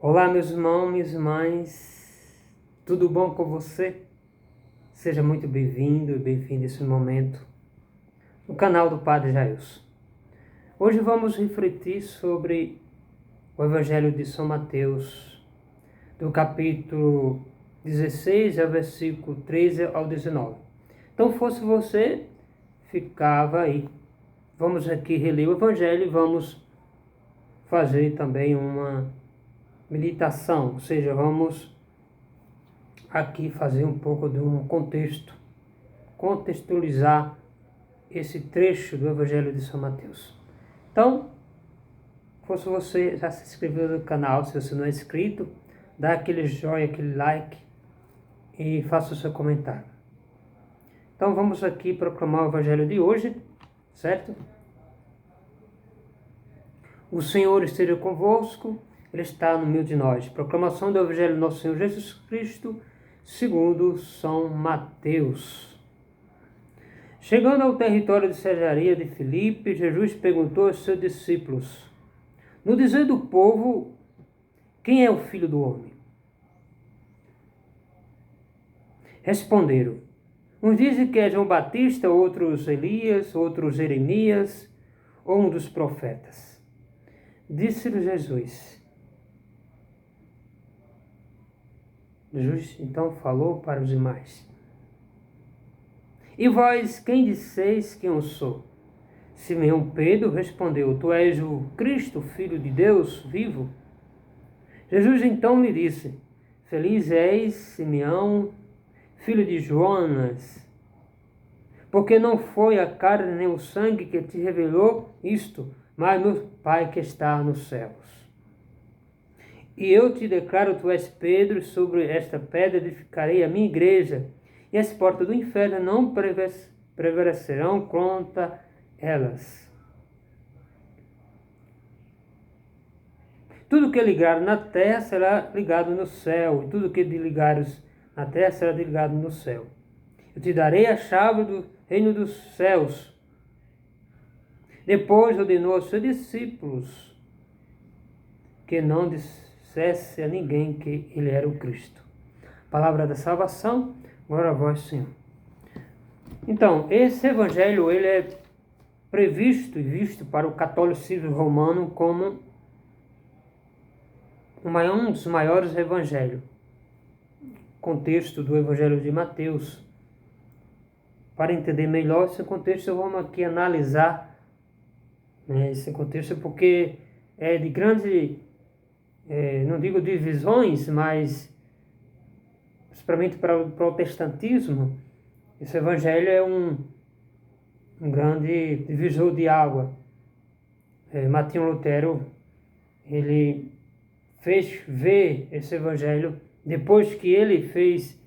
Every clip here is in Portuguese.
Olá, meus irmãos, minhas irmãs, tudo bom com você? Seja muito bem-vindo e bem-vindo a esse momento no canal do Padre Jailson. Hoje vamos refletir sobre o Evangelho de São Mateus, do capítulo 16 ao versículo 13 ao 19. Então, fosse você, ficava aí. Vamos aqui reler o Evangelho e vamos fazer também uma meditação, ou seja, vamos aqui fazer um pouco de um contextualizar esse trecho do Evangelho de São Mateus. Então, se você já se inscreveu no canal, se você não é inscrito, dá aquele joinha, aquele like e faça o seu comentário. Então vamos aqui proclamar o Evangelho de hoje, certo? O Senhor esteja convosco, Ele está no meio de nós. Proclamação do Evangelho do nosso Senhor Jesus Cristo, segundo São Mateus. Chegando ao território de Cesareia de Filipe, Jesus perguntou aos seus discípulos: no dizer do povo, quem é o Filho do Homem? Responderam: uns dizem que é João Batista, outros Elias, outros Jeremias, ou um dos profetas. Disse-lhe Jesus. Jesus então falou para os demais: e vós, quem disseis que eu sou? Simão Pedro respondeu: tu és o Cristo, Filho de Deus vivo? Jesus então lhe disse: feliz és, Simeão, filho de Jonas, porque não foi a carne nem o sangue que te revelou isto, mas meu Pai que está nos céus. E eu te declaro, tu és Pedro, e sobre esta pedra edificarei a minha igreja, e as portas do inferno não prevalecerão contra elas. Tudo que ligares na terra será ligado no céu, e tudo que ligares na terra será ligado no céu. Eu te darei a chave do reino dos céus. Depois ordenou aos seus discípulos que não dissesse a ninguém que ele era o Cristo. Palavra da salvação, glória a vós, Senhor. Então, esse evangelho ele é previsto e visto para o catolicismo romano como um dos maiores evangelhos. Contexto do Evangelho de Mateus. Para entender melhor esse contexto, vamos aqui analisar esse contexto, porque é de grande, não digo divisões, mas principalmente para o protestantismo, esse evangelho é um grande divisor de água. Martinho Lutero, ele fez ver esse evangelho depois que ele fez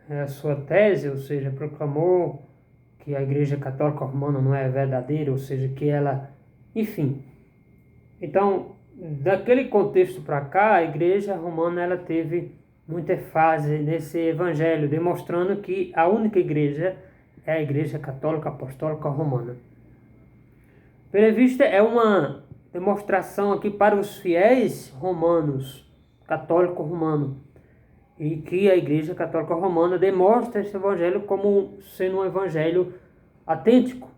a sua tese, ou seja, proclamou que a Igreja Católica Romana não é verdadeira, ou seja, que ela, enfim. Então, daquele contexto para cá, a Igreja Romana ela teve muita ênfase nesse evangelho, demonstrando que a única igreja é a Igreja Católica Apostólica Romana. Pela vista, é uma demonstração aqui para os fiéis romanos, católico romano, e que a Igreja Católica Romana demonstra esse evangelho como sendo um evangelho autêntico,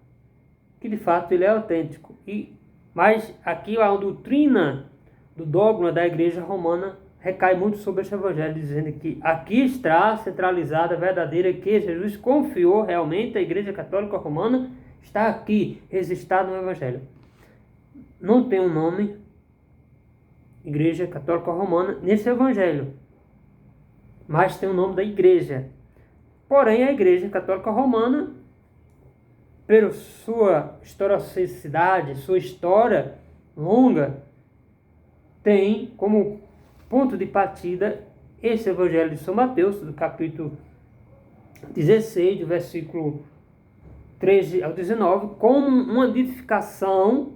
que de fato ele é autêntico. Mas aqui a doutrina do dogma da Igreja Romana recai muito sobre esse evangelho, dizendo que aqui está centralizada a verdadeira, que Jesus confiou realmente a Igreja Católica Romana, está aqui, registrado no evangelho. Não tem um nome, Igreja Católica Romana, nesse evangelho, mas tem o nome da igreja. Porém, a Igreja Católica Romana, pela sua historicidade, sua história longa, tem como ponto de partida esse Evangelho de São Mateus, do capítulo 16, do versículo 13 ao 19, como uma edificação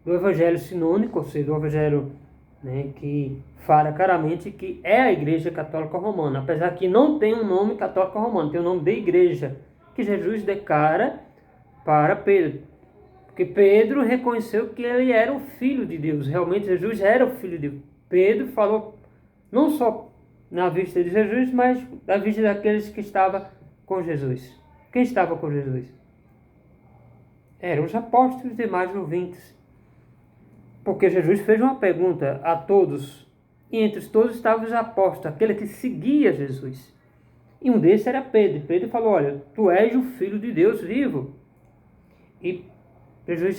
do Evangelho sinônico, ou seja, do Evangelho que fala claramente que é a Igreja Católica Romana, apesar que não tem um nome Católica Romana, tem o nome de Igreja, que Jesus declara para Pedro. Porque Pedro reconheceu que ele era o Filho de Deus, realmente Jesus era o Filho de Deus. Pedro falou não só na vista de Jesus, mas na vista daqueles que estavam com Jesus. Quem estava com Jesus? Eram os apóstolos e demais ouvintes. Porque Jesus fez uma pergunta a todos, e entre todos estavam os apóstolos, aquele que seguia Jesus. E um desses era Pedro. Pedro falou: olha, tu és o Filho de Deus vivo. E Jesus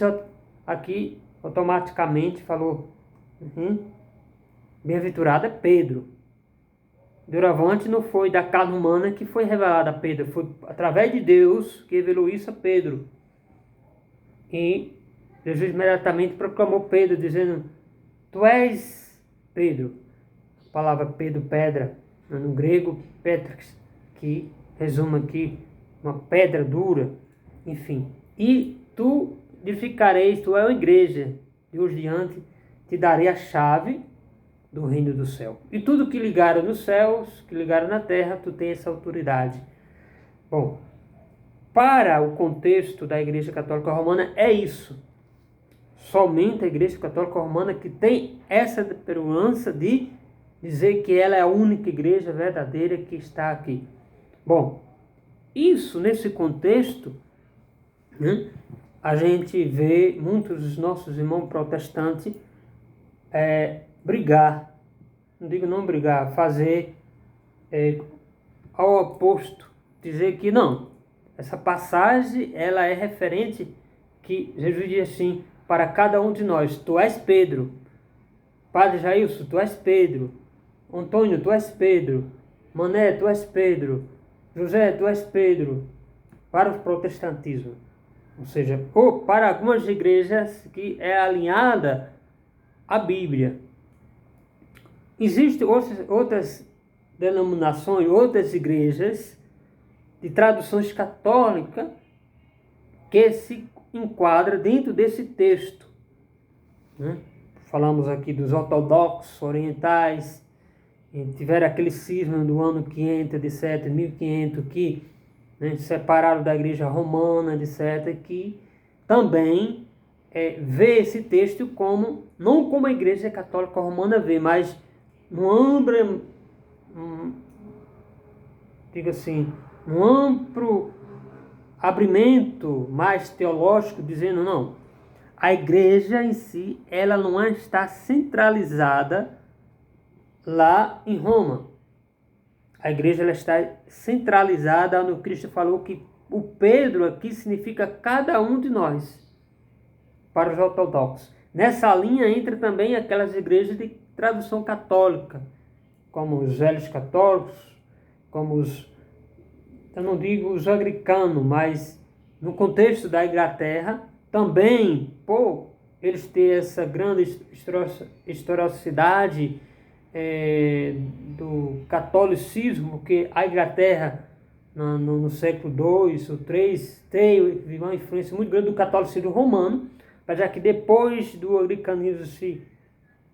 aqui automaticamente falou: bem-aventurado é Pedro. Doravante não foi da carne humana que foi revelada a Pedro, foi através de Deus que revelou isso a Pedro. E Jesus imediatamente proclamou Pedro, dizendo: tu és Pedro. A palavra Pedro, pedra, no grego, petrax, que resume aqui uma pedra dura, enfim. E tu edificareis, tu é uma igreja, de hoje diante te darei a chave do reino do céu. E tudo que ligaram nos céus, que ligaram na terra, tu tens essa autoridade. Bom, para o contexto da Igreja Católica Romana é isso. Somente a Igreja Católica Romana que tem essa peruança de dizer que ela é a única igreja verdadeira que está aqui. Bom, isso nesse contexto, a gente vê muitos dos nossos irmãos protestantes brigar, não digo não brigar, fazer ao oposto, dizer que não, essa passagem ela é referente, que Jesus diz assim, para cada um de nós: tu és Pedro, Padre Jailson, tu és Pedro, Antônio, tu és Pedro, Mané, tu és Pedro, José, tu és Pedro, para o protestantismo. Ou seja, ou para algumas igrejas que é alinhada à Bíblia. Existem outras denominações, outras igrejas de traduções católicas que se enquadram dentro desse texto. Falamos aqui dos ortodoxos orientais, tiveram aquele cisma do ano 500, etc., 1500, que separaram da igreja romana, etc., que também vê esse texto como, não como a igreja católica romana vê, mas um amplo abrimento mais teológico, dizendo não, a igreja em si, ela não está centralizada lá em Roma. A igreja ela está centralizada no Cristo falou que o Pedro aqui significa cada um de nós, para os ortodoxos. Nessa linha entra também aquelas igrejas de tradução católica, como os velhos católicos, como eu não digo os anglicanos, mas no contexto da Inglaterra, também, eles têm essa grande historicidade do catolicismo, que a Inglaterra, no século II ou III, teve uma influência muito grande do catolicismo romano, mas já que depois do anglicanismo se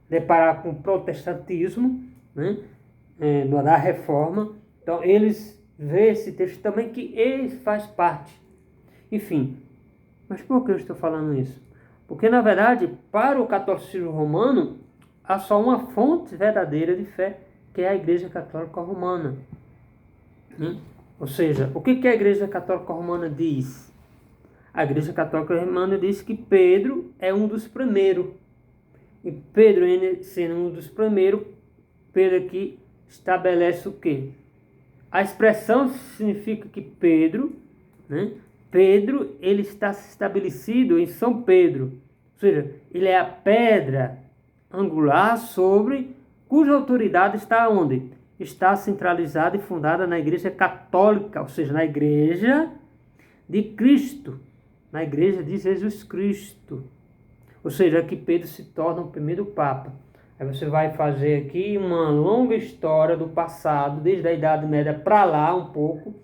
deparar com o protestantismo, da reforma, então eles veem esse texto também que ele faz parte. Enfim, mas por que eu estou falando isso? Porque na verdade, para o catolicismo romano, há só uma fonte verdadeira de fé, que é a Igreja Católica Romana. Ou seja, o que a Igreja Católica Romana diz? A Igreja Católica Romana diz que Pedro é um dos primeiros. E Pedro, sendo um dos primeiros, Pedro aqui estabelece o quê? A expressão significa que Pedro, Pedro, ele está estabelecido em São Pedro. Ou seja, ele é a pedra angular sobre cuja autoridade está onde? Está centralizada e fundada na Igreja Católica, ou seja, na Igreja de Cristo, na Igreja de Jesus Cristo. Ou seja, aqui Pedro se torna o primeiro Papa. Aí você vai fazer aqui uma longa história do passado, desde a Idade Média para lá um pouco,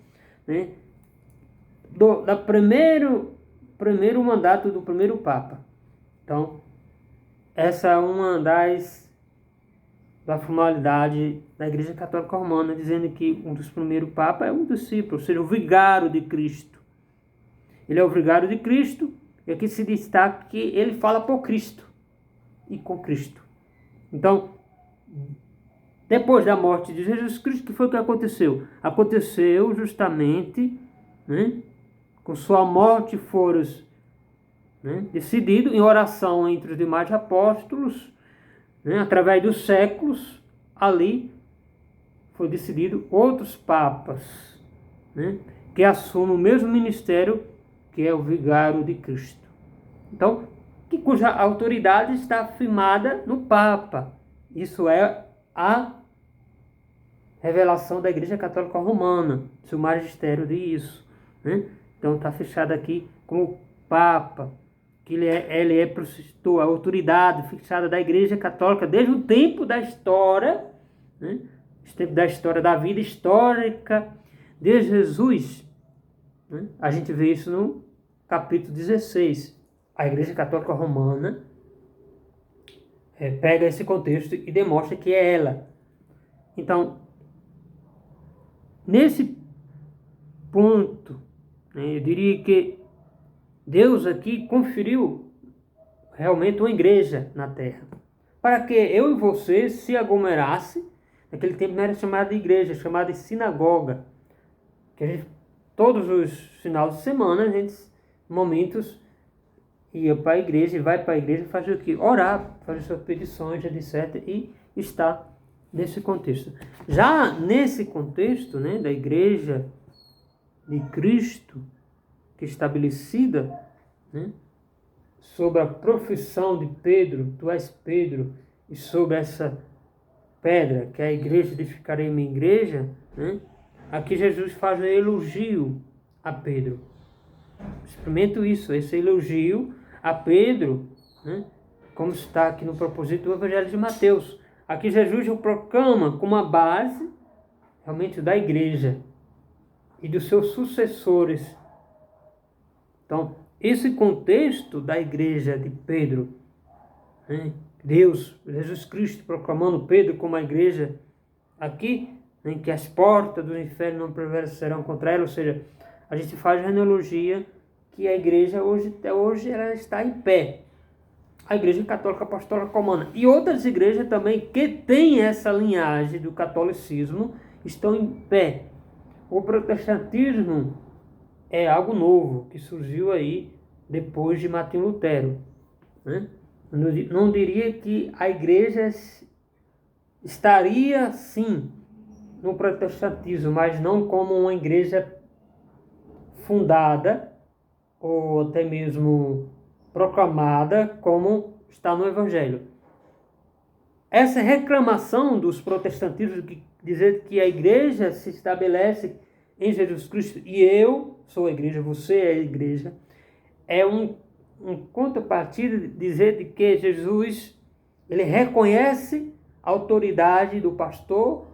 da primeiro mandato do primeiro Papa. Então, essa é uma da formalidade da Igreja Católica Romana, dizendo que um dos primeiros papas é um discípulo, ou seja, o vigário de Cristo. Ele é o vigário de Cristo, e aqui se destaca que ele fala por Cristo e com Cristo. Então, depois da morte de Jesus Cristo, que foi o que aconteceu? Aconteceu justamente, né, com sua morte foram, né, decidido em oração entre os demais apóstolos, né, através dos séculos, ali foi decidido outros papas, né, que assumem o mesmo ministério que é o vigário de Cristo. Então, cuja autoridade está firmada no Papa. Isso é a revelação da Igreja Católica Romana, se o magistério diz isso, né? Então está fechado aqui com o Papa, que ele é a autoridade fixada da Igreja Católica desde o tempo da história, né? O tempo da história da vida histórica de Jesus, né? A gente vê isso no capítulo 16. A Igreja Católica Romana pega esse contexto e demonstra que é ela. Então, nesse ponto, né, eu diria que Deus aqui conferiu realmente uma igreja na terra, para que eu e você se aglomerasse. Naquele tempo não era chamada de igreja, chamada de sinagoga, que a gente, todos os finais de semana, a gente, momentos, ia para a igreja e vai para a igreja fazer o quê? Orar, fazer suas petições, etc. E está nesse contexto. Já nesse contexto, né, da igreja de Cristo, que é estabelecida, né, sobre a profissão de Pedro, tu és Pedro, e sobre essa pedra, que é a igreja, edificarei minha igreja, né, aqui Jesus faz um elogio a Pedro. Experimento isso, esse elogio a Pedro, né, como está aqui no propósito do Evangelho de Mateus. Aqui Jesus o proclama como a base realmente da igreja e dos seus sucessores. Então, esse contexto da igreja de Pedro, né, Deus, Jesus Cristo proclamando Pedro como a igreja aqui, né, que as portas do inferno não prevalecerão contra ela, ou seja, a gente faz a analogia que a igreja até hoje ela está em pé. A Igreja Católica Apostólica Romana e outras igrejas também que têm essa linhagem do catolicismo estão em pé. O protestantismo é algo novo que surgiu aí depois de Martinho Lutero, né? Não diria que a igreja estaria sim no protestantismo, mas não como uma igreja fundada ou até mesmo proclamada como está no Evangelho. Essa reclamação dos protestantistas de dizer que a igreja se estabelece em Jesus Cristo e eu sou a igreja, você é a igreja, é um contrapartida de dizer de que Jesus ele reconhece a autoridade do pastor,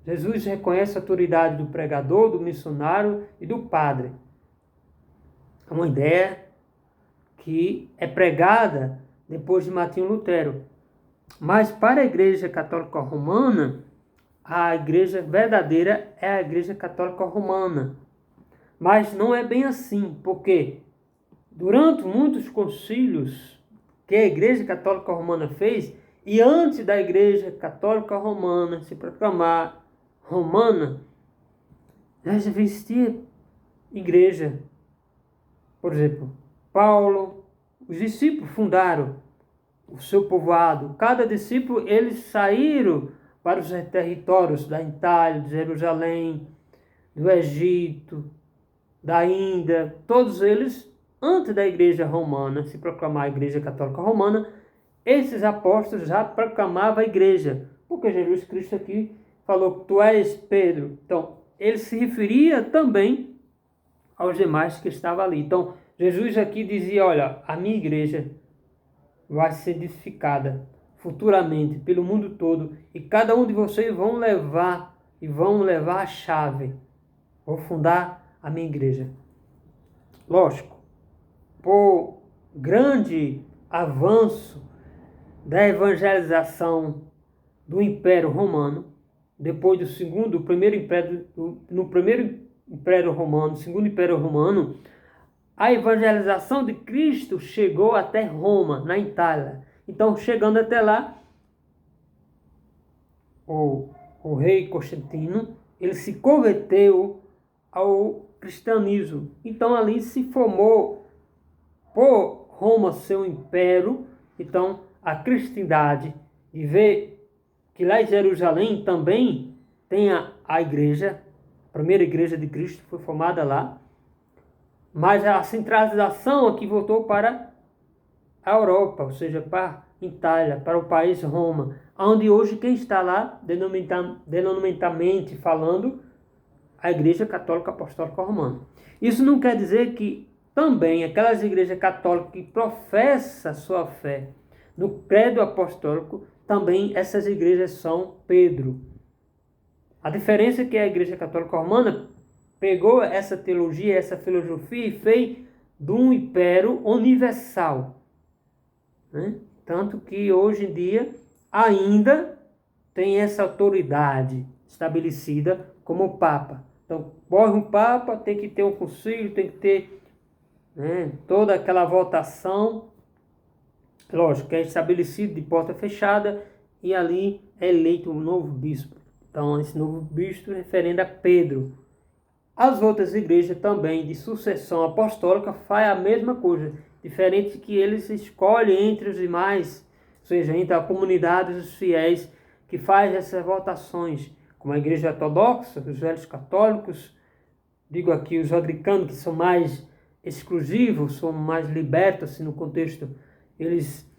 Jesus reconhece a autoridade do pregador, do missionário e do padre. É uma ideia que é pregada depois de Martinho Lutero. Mas para a Igreja Católica Romana, a igreja verdadeira é a Igreja Católica Romana. Mas não é bem assim, porque durante muitos concílios que a Igreja Católica Romana fez, e antes da Igreja Católica Romana se proclamar romana, já existia igreja. Por exemplo, Paulo, os discípulos fundaram o seu povoado. Cada discípulo, eles saíram para os territórios da Itália, de Jerusalém, do Egito, da Índia, todos eles, antes da igreja romana se proclamar a Igreja Católica Romana, esses apóstolos já proclamavam a igreja, porque Jesus Cristo aqui falou que tu és Pedro. Então, ele se referia também aos demais que estavam ali. Então, Jesus aqui dizia, olha, a minha igreja vai ser edificada futuramente pelo mundo todo e cada um de vocês vão levar a chave. Vou fundar a minha igreja. Lógico, por grande avanço da evangelização do Império Romano, depois do primeiro Império Romano, segundo Império Romano, a evangelização de Cristo chegou até Roma, na Itália. Então, chegando até lá, o rei Constantino, ele se converteu ao cristianismo. Então ali se formou, por Roma ser um império, então a cristandade, e ver que lá em Jerusalém também tem a igreja, a primeira igreja de Cristo foi formada lá, mas a centralização aqui voltou para a Europa, ou seja, para a Itália, para o país Roma, onde hoje quem está lá, denominadamente falando, a Igreja Católica Apostólica Romana. Isso não quer dizer que também aquelas igrejas católicas que professam sua fé no credo apostólico, também essas igrejas são Pedro. A diferença é que a Igreja Católica Romana pegou essa teologia, essa filosofia e fez de um império universal, né? Tanto que hoje em dia ainda tem essa autoridade estabelecida como o Papa. Então, morre um Papa, tem que ter um concílio, tem que ter, né, toda aquela votação. Lógico que é estabelecido de porta fechada e ali é eleito um novo bispo. Então, esse novo bispo referendo a Pedro. As outras igrejas também de sucessão apostólica fazem a mesma coisa, diferente que eles escolhem entre os demais, ou seja, entre a comunidade dos fiéis que faz essas votações, como a igreja ortodoxa, os velhos católicos, digo aqui os anglicanos que são mais exclusivos, são mais libertos assim, no contexto, eles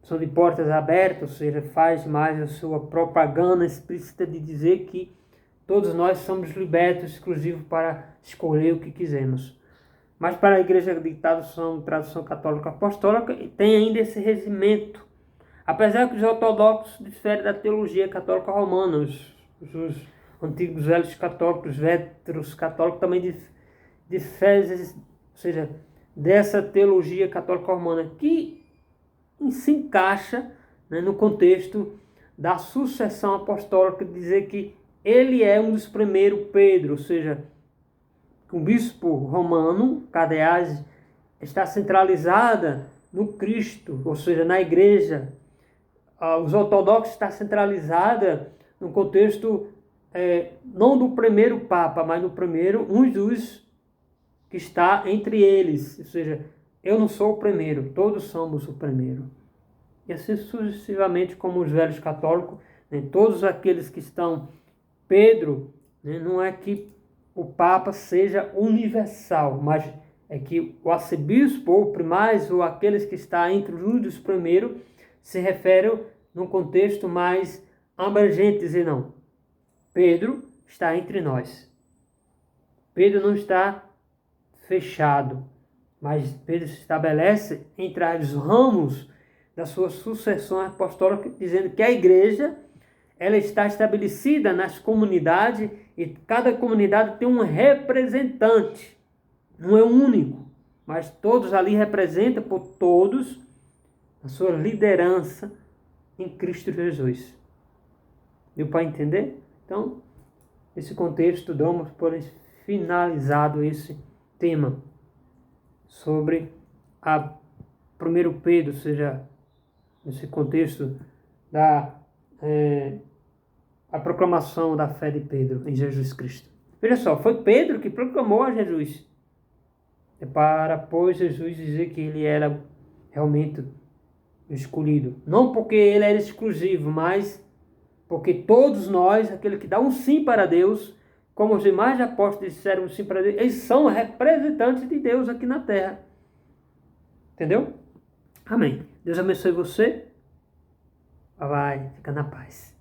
são de portas abertas, ou seja, faz mais a sua propaganda explícita de dizer que todos nós somos libertos, exclusivos para escolher o que quisermos. Mas para a igreja de tradição católica apostólica, tem ainda esse regimento. Apesar que os ortodoxos diferem da teologia católica romana, os antigos velhos católicos, os vetros católicos também diferem, ou seja, dessa teologia católica romana, que se encaixa, né, no contexto da sucessão apostólica, dizer que ele é um dos primeiros Pedro, ou seja, o bispo romano, Cardeais, está centralizada no Cristo, ou seja, na igreja. Os ortodoxos está centralizada no contexto não do primeiro Papa, mas no primeiro, um dos que está entre eles, ou seja, eu não sou o primeiro, todos somos o primeiro. E assim sucessivamente como os velhos católicos, né, todos aqueles que estão Pedro, né, não é que o Papa seja universal, mas é que o arcebispo ou primaz ou aqueles que estão entre os primeiros se referem num contexto mais abrangente, dizer não, Pedro está entre nós. Pedro não está fechado, mas Pedro se estabelece entre os ramos da sua sucessão apostólica, dizendo que a igreja ela está estabelecida nas comunidades e cada comunidade tem um representante. Não é único, mas todos ali representam por todos a sua liderança em Cristo Jesus. Deu para entender? Então, nesse contexto, damos por finalizado esse tema sobre a 1 Pedro, ou seja, nesse contexto da a proclamação da fé de Pedro em Jesus Cristo. Veja só, foi Pedro que proclamou a Jesus. É para, pois, Jesus dizer que ele era realmente o escolhido. Não porque ele era exclusivo, mas porque todos nós, aquele que dá um sim para Deus, como os demais apóstolos disseram um sim para Deus, eles são representantes de Deus aqui na terra. Entendeu? Amém. Deus abençoe você. Vai, fica na paz.